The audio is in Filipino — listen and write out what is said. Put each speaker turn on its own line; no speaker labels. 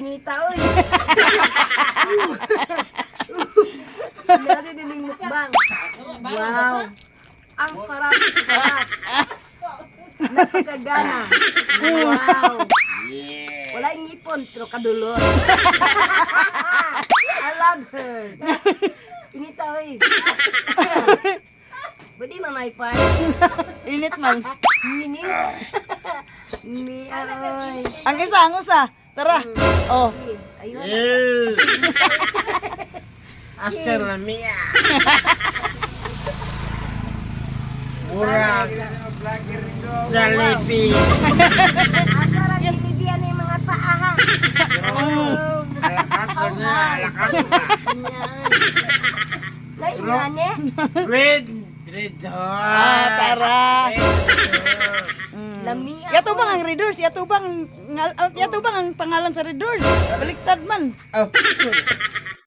inita, oy. Meron din yung mukbang. Wow. Ang sarap. Napakagana. Wow. Wala yung ngipon, pero kadulot. I love her. Inita, oy. Pwede mamaypay.
Init man.
Init. Ni aroy.
Ang usa. Tara. Oh.
Ayun.
Hasta la mía. Murag. Jollibee.
Asara ginibian ni mga paaha.
Alakas ko na, alakas ko na.
Lain eh.
With red horse.
Tara.
Lamia.
Yato bang ang Red Horse? Yato bang ang pangalan sa Red Horse? Baliktad man.
Oh,